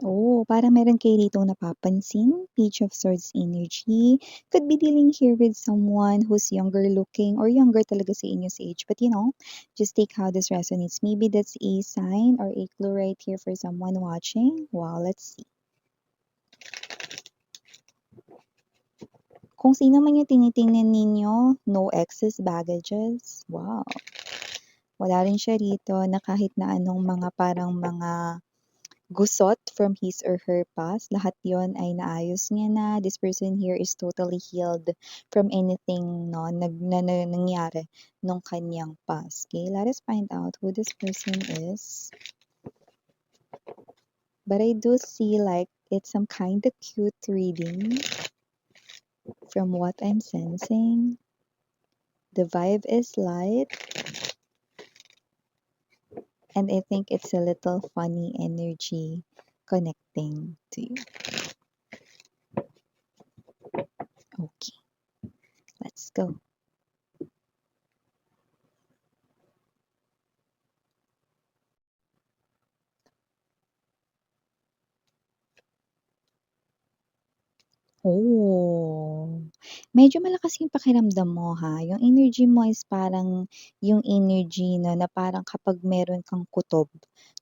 Oh, parang meron kayo ditong napapansin, Page of Swords energy. Could be dealing here with someone who's younger looking or younger talaga sa inyo's age. But just take how this resonates. Maybe that's a sign or a clue right here for someone watching. Wow, let's see. Kung sino man yung tinitingnan ninyo, no excess baggages. Wow. Wala rin siya rito na kahit na anong mga parang mga gusot from his or her past. Lahat yon ay naayos niya na. This person here is totally healed from anything na nangyari nung kanyang past. Okay, let us find out who this person is. But I do see like it's some kind of cute reading from what I'm sensing. The vibe is light. And I think it's a little funny energy connecting to you. Okay, let's go. Oh, medyo malakas yung pakiramdam mo ha. Yung energy mo is parang yung energy na parang kapag meron kang kutob,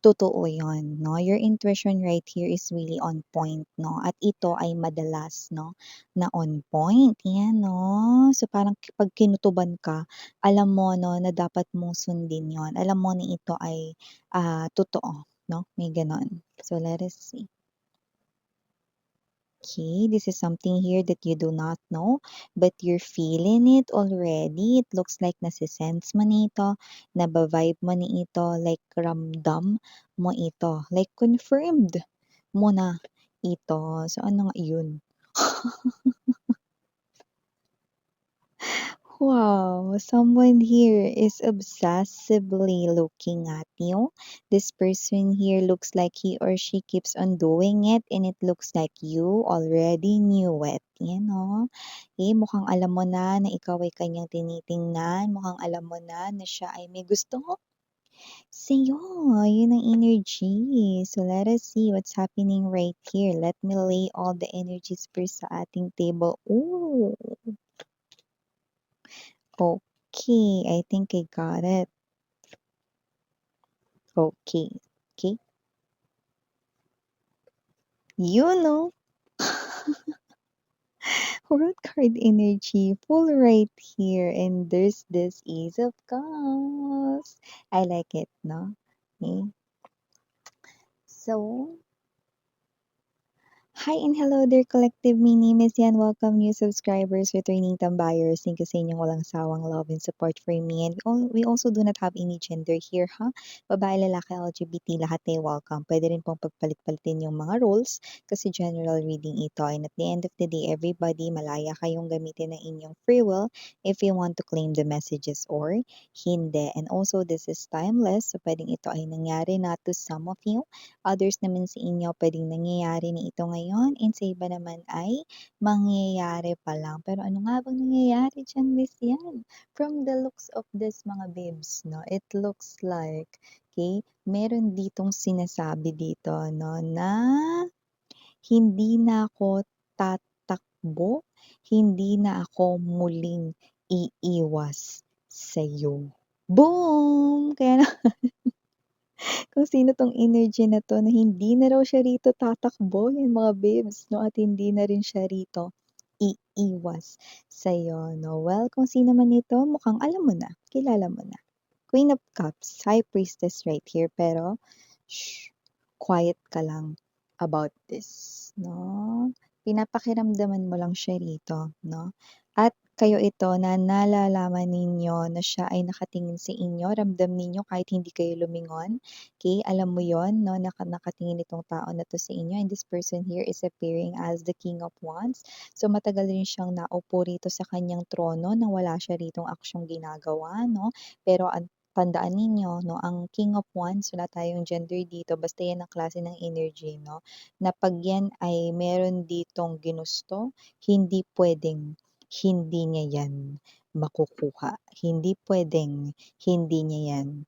totoo yon, no? Your intuition right here is really on point, no? At ito ay madalas, no, na on point. Yan, no? So parang kapag kinutuban ka, alam mo, no, na dapat mong sundin yon. Alam mo na ito ay totoo, no? May ganon. So let us see. Okay, this is something here that you do not know, but you're feeling it already. It looks like nasisense mo nito, nabavibe mo nito, like ramdam mo ito, like confirmed mo na ito. So ano nga yun? Wow, someone here is obsessively looking at you. This person here looks like he or she keeps on doing it and it looks like you already knew it. Mukhang alam mo na ikaw ay kanyang tinitingnan. Mukhang alam mo na siya ay may gusto sa'yo. Yun ang energy. So let us see what's happening right here. Let me lay all the energies first sa ating table. Ooh. Okay, I think I got it. Okay, okay. You know, World card energy, full right here, and there's this Ace of Cups. I like it, no? Okay. So, hi and hello there, collective. My name is Yan. Welcome new subscribers, returning tambayers. Thank you sa inyong walang sawang love and support for me. And we also do not have any gender here, ha? Babae, lalaki, LGBT, lahat ay welcome. Pwede rin pong pagpalit-palitin yung mga roles kasi general reading ito. And at the end of the day, everybody, malaya kayong gamitin ng inyong free will if you want to claim the messages or hindi. And also, this is timeless. So, pwedeng ito ay nangyari na to some of you. Others naman sa inyo, pwedeng nangyayari na ito ngayon and sa iba naman ay mangyayari pa lang. Pero ano nga bang nangyayari dyan, Miss Yan? From the looks of this mga babes, no, it looks like, okay, meron ditong sinasabi dito, no, na hindi na ako tatakbo, hindi na ako muling iiwas sa'yo. Boom! Kaya kung sino 'tong energy na 'to na hindi na raw siya rito tatakbo, yung mga babes 'no, at hindi na rin siya rito iiwas sa'yo 'no. Well, kung sino man ito mukhang alam mo na, kilala mo na. Queen of Cups, High Priestess right here, pero shh, quiet ka lang about this 'no. Pinapakiramdaman mo lang siya rito 'no, at kayo ito na nalalaman ninyo na siya ay nakatingin sa inyo, ramdam ninyo kahit hindi kayo lumingon, okay? Alam mo yon 'no, nakatingin itong tao na 'to sa inyo and this person here is appearing as the King of Wands. So, matagal rin siyang naupo rito sa kanyang trono nang wala siya ritong aksyong ginagawa 'no, pero tandaan ninyo 'no, ang King of Wands, wala tayong gender dito, basta 'yan ang klase ng energy 'no, na 'pag 'yan ay meron ditong ginusto, hindi puwedeng hindi niya 'yan makukuha. Hindi puwedeng hindi niya 'yan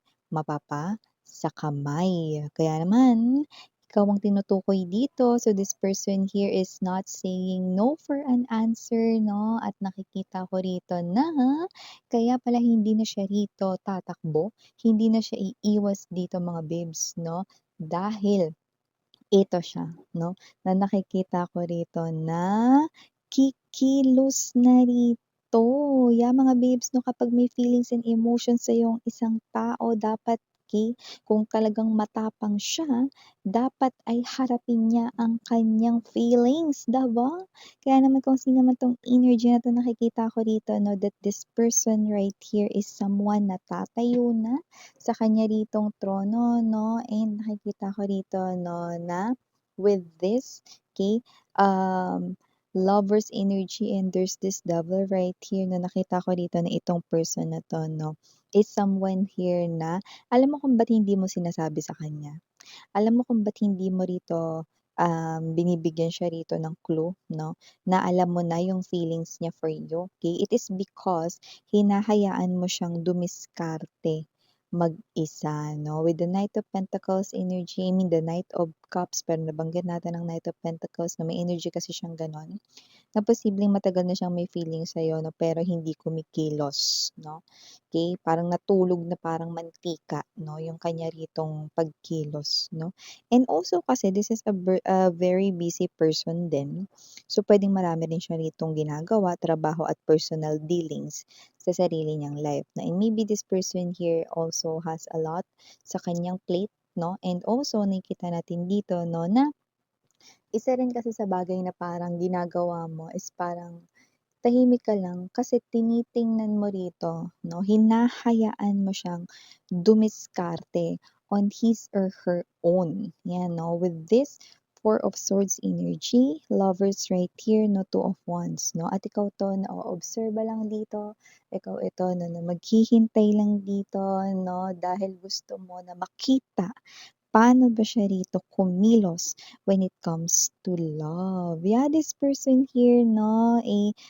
sa kamay. Kaya naman, ikaw ikaw ang tinutukoy dito. So this person here is not saying no for an answer, 'no? At nakikita ko rito na kaya pala hindi na siya rito tatakbo, hindi na siya iiwas dito mga babes, 'no? Dahil ito siya 'no, na nakikita ko rito na kikilos na rito. Yeah, mga babes 'no, kapag may feelings and emotions sa yung isang tao dapat kung talagang matapang siya, dapat ay harapin niya ang kanyang feelings, 'di ba? Kaya naman kung sino man 'tong energy na 'to nakikita ko rito 'no, that this person right here is someone na tatayo na sa kanya ritong trono 'no, and nakikita ko rito 'no na with this, lover's energy and there's this devil right here na nakita ko dito na itong person na 'to 'no, is someone here na alam mo kung ba't hindi mo sinasabi sa kanya? Alam mo kung ba't hindi mo rito, binibigyan siya rito ng clue 'no, na alam mo na yung feelings niya for you, okey? It is because hinahayaan mo siyang dumiskarte mag-isa 'no. With the Knight of Pentacles energy, I mean the Knight of Cups, pero nabanggit natin ang Knight of Pentacles na may energy kasi siyang gano'n na posibleng matagal na siyang may feelings sa'yo 'no, pero hindi kumikilos 'no. Okay, parang natulog na parang mantika 'no, yung kanya ritong pagkilos 'no. And also kasi this is a very busy person din. So, puwedeng marami rin siya ritong ginagawa, trabaho at personal dealings sa sarili niyang life na and maybe this person here also has a lot sa kanyang plate 'no. And also nakikita natin dito 'no na isa rin kasi sa bagay na parang ginagawa mo is parang tahimik ka lang kasi tinitingnan mo rito 'no, hinahayaan mo siyang dumiskarte on his or her own, 'yan 'no. With this Four of Swords energy, lovers right here 'no, Two of Wands 'no, at ikaw 'to na oobserba lang dito, ikaw ito 'no, na maghihintay lang dito 'no, dahil gusto mo na makita paano ba siya rito kumilos when it comes to love. Yeah, this person here 'no,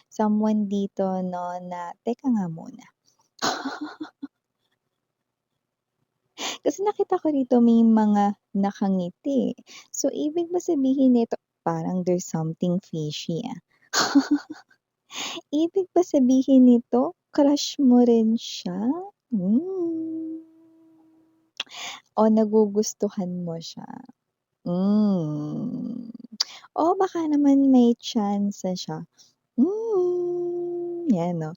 someone dito 'no na teka nga muna, kasi nakita ko rito may mga nakangiti. So, ibig ba sabihin nito parang there's something fishy, ah. Ibig ba sabihin nito crush mo rin siya? Hmm, o nagugustuhan mo siya? Hmm. O baka naman may tsansa siya, 'yan 'no.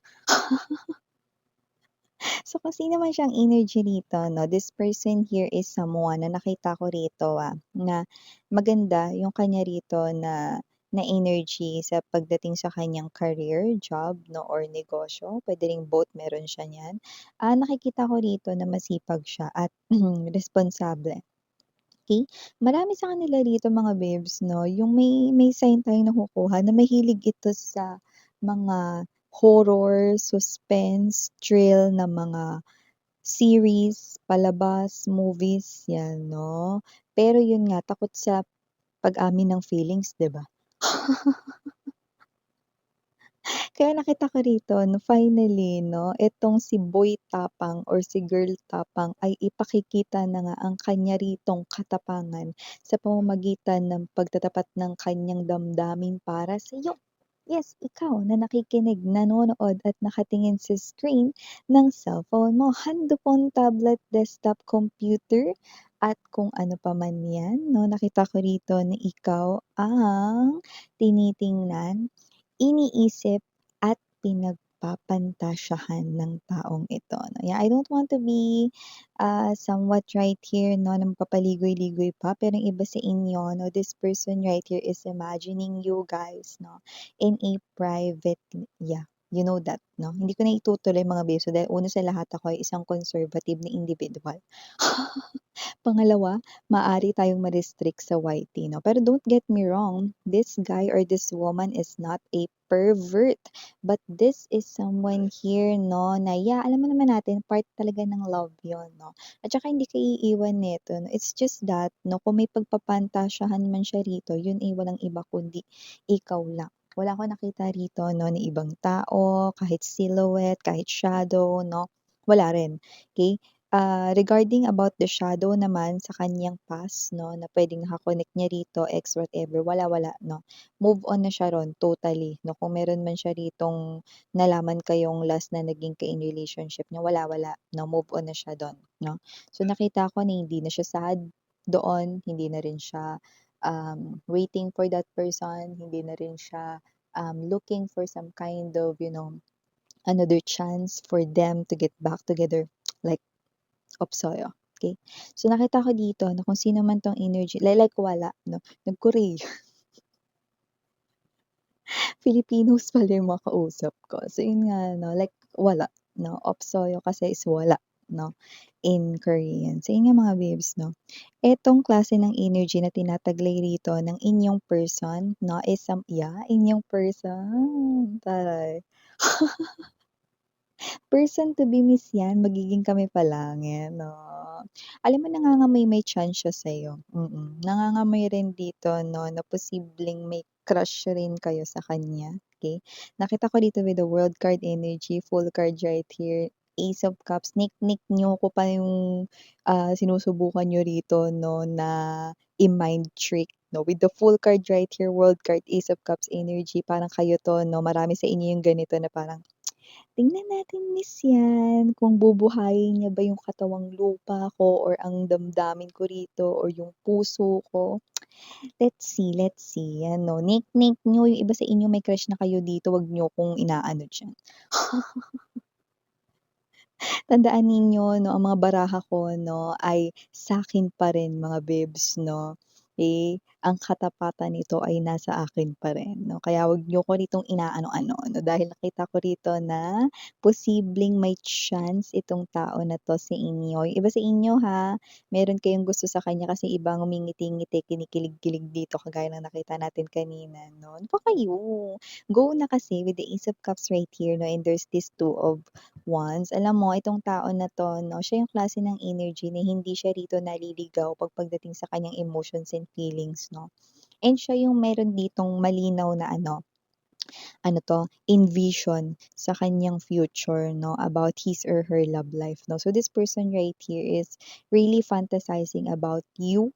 So, kung sino man siyang energy rito 'no, this person here is someone na nakita ko rito, na maganda yung kanya rito na na energy sa pagdating sa kanyang career, job 'no, or negosyo, puwede ring both meron siya niyan. Nakikita ko rito na masipag siya at responsable. Okay, marami sa kanila rito mga babes 'no, yung may sign tayong nakukuha na mahilig ito sa mga horror, suspense, thrill na mga series, palabas, movies, 'yan 'no. Pero yun nga takot sa pag-amin ng feelings, 'di ba? Kaya nakita ko rito 'no, finally 'no, itong si boy tapang or si girl tapang ay ipakikita na nga ang kanya ritong katapangan sa pamamagitan ng pagtatapat ng kanyang damdamin para sa'yo. Yes, ikaw na nakikinig, nanonood at nakatingin sa screen ng cellphone mo, handphone, tablet, desktop, computer at kung ano pa man 'yan 'no. Nakita ko rito na ikaw ang tinitingnan, iniisip at pinagpapantasyahan ng taong ito 'no. Yeah, I don't want to be, somewhat right here 'no, na magpapaligoy-ligoy pa, pero yung iba sa inyo 'no, this person right here is imagining you guys 'no, in a private yeah, you know that 'no. Hindi ko na itutuloy mga beso dahil una sa lahat ako ay isang conservative na individual. Pangalawa, maaari tayong ma-restrict sa YT 'no. Pero don't get me wrong, this guy or this woman is not a pervert, but this is someone here 'no, na yeah, alam mo naman natin part talaga ng love 'yun 'no. At saka hindi ka iiwan nito 'no, it's just that 'no, kung may pagpapantasyahan man siya rito, 'yun ay walang iba kundi ikaw lang. Wala akong nakita rito 'no, na ibang tao, kahit silhouette, kahit shadow 'no, wala rin, okey? Regarding about the shadow naman sa kaniyang past 'no, na puwedeng naka-connect niya rito, ex whatever, wala 'no. Move on na siya ro'n totally 'no, kung meron man siya ritong nalaman kayong last na naging ka-in relationship niyo, wala 'no, move on na siya do'n 'no. So nakita ko na hindi na siya sad doon, hindi na rin siya, waiting for that person, hindi na rin siya, looking for some kind of, another chance for them to get back together, like Opsoyo, okey. So, nakita ko dito na kung sino man 'tong energy like wala 'no, nag-Korea, Filipinos pala yung mga kausap ko. So, yun nga 'no, like wala 'no, Opsoyo kasi is wala 'no, in Korean. So, yun nga mga babes 'no, etong klase ng energy na tinataglay rito ng inyong person 'no, is inyong person, taray. Person to be miss 'yan, magiging kami pa lang 'yan 'no. Alam mo nangangamoy may chance siya sa'yo, nangangamoy rin dito 'no na posibleng may crush rin kayo sa kanya, okey. Nakita ko dito with the World card energy, full card right here, Ace of Cups, nick niyo ko pa yung, sinusubukan niyo rito 'no na i-mind trick 'no. With the full card right here, World card, Ace of Cups energy, parang kayo 'to 'no, marami sa inyo yung ganito na parang tingnan natin miss 'yan, kung bubuhayin niya ba yung katawang lupa ko or ang damdamin ko rito or yung puso ko. Let's see, 'yan 'no. Nick niyo, yung iba sa inyo may crush na kayo dito, 'wag niyo kong inaano diyan. Tandaan ninyo 'no, ang mga baraha ko 'no, ay sa'kin pa rin mga bibs 'no. Ang katapatan nito ay nasa akin pa rin 'no, kaya wag niyo ko ritong inaano-ano 'no, dahil nakita ko rito na posibleng may chance itong tao na 'to sa inyo. Yung iba sa inyo ha, meron kayong gusto sa kanya kasi iba ang ngumingiti-ngiti, kinikilig-kilig dito kagaya ng nakita natin kanina 'no. Ano ba kayo? Go na kasi with the Ace of Cups right here 'no, and there's this Two of Wands. Alam mo itong tao na 'to 'no, siya yung klase ng energy na hindi siya rito naliligaw pagdating sa kanyang emotions and feelings 'no. And siya yung meron ditong malinaw na ano 'to, envision sa kanyang future 'no, about his or her love life 'no. So this person right here is really fantasizing about you,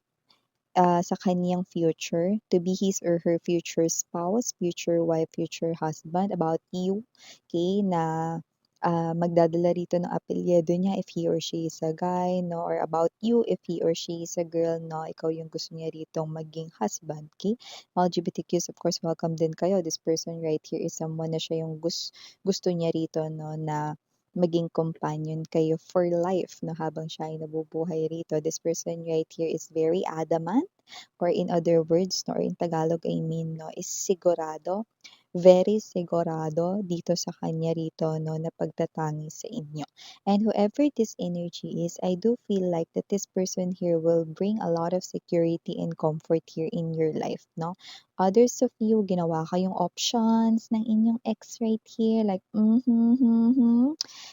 sa kaniyang future, to be his or her future spouse, future wife, future husband, about you, okay, na, magdadala rito ng apelyido niya if he or she is a guy 'no, or about you if he or she is a girl 'no, ikaw yung gusto niya ritong maging husband, okay. LGBTQs of course welcome din kayo. This person right here is someone na siya yung gusto niya rito 'no, na maging companion kayo for life 'no, habang siya ay nabubuhay rito. This person right here is very adamant, or in other words 'no, or in Tagalog I mean 'no, is sigurado, very sigurado dito sa kanya rito 'no, na pagtatangi sa inyo. And whoever this energy is, I do feel like that this person here will bring a lot of security and comfort here in your life 'no. Others of you, ginawa kayong options ng inyong ex right here, like,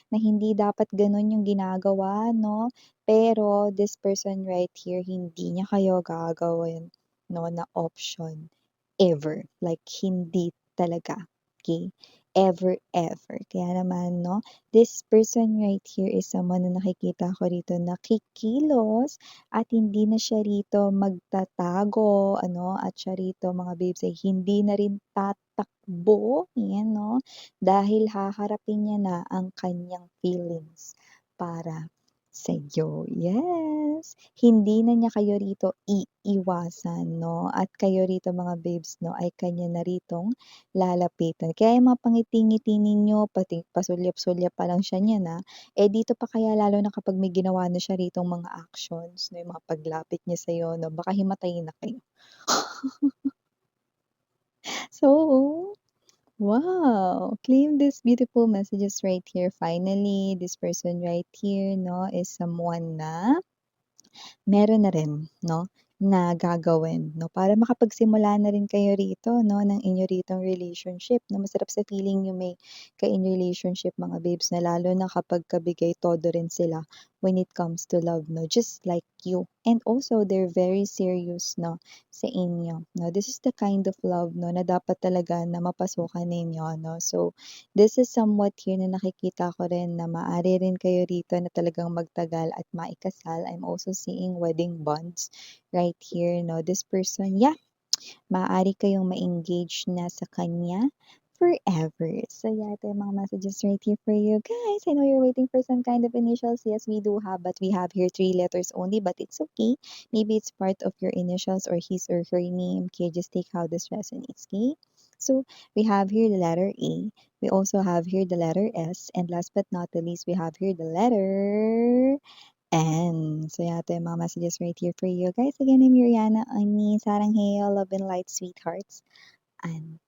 na hindi dapat gano'n yung ginagawa 'no. Pero this person right here, hindi niya kayo gagawin 'no, na option ever, like hindi talaga, okey? Ever, ever. Kaya naman 'no, this person right here is someone na nakikita ko rito na kikilos at hindi na siya rito magtatago ano, at siya rito mga babes ay hindi na rin tatakbo, 'yan 'no, dahil haharapin niya na ang kanyang feelings para sa'yo, yes. Hindi na niya kayo rito iiwasan 'no, at kayo rito mga babes 'no, ay kanya na ritong lalapitan. Kaya yung mga pangiti-ngiti ninyo, pati pasulyap-sulyap pa lang siya niyan, dito pa kaya lalo na kapag may ginawa na siya ritong mga actions 'no, yung mga paglapit niya sa'yo 'no, baka himatayin na kayo. So, wow! Claim these beautiful messages right here. Finally, this person right here 'no, is someone na meron na rin 'no, na gagawin 'no, para makapagsimula na rin kayo rito 'no, ng inyo ritong relationship na masarap sa feeling yung may ka-in relationship mga babes na lalo na kapag kabigay todo rin sila when it comes to love, no, just like you. And also, they're very serious, no, sa inyo, no. This is the kind of love, no, na dapat talaga na mapasukan ninyo, no. So, this is somewhat here na nakikita ko rin na maaari rin kayo rito na talagang magtagal at maikasal. I'm also seeing wedding bonds right here, no. This person, yeah, maaari kayong ma-engage na sa kanya forever. So yeah, ito yung mga messages right here for you guys. I know you're waiting for some kind of initials. Yes, we do have, but we have here 3 letters only, but it's okay. Maybe it's part of your initials or his or her name. Okay, just take how this resonates, okay? So we have here the letter A. We also have here the letter S. And last but not the least, we have here the letter N. So yeah, ito yung mga messages right here for you guys. Again, I'm Yuriana Ani, Sarang Hail, Love and Light, Sweethearts. And,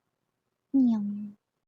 meow.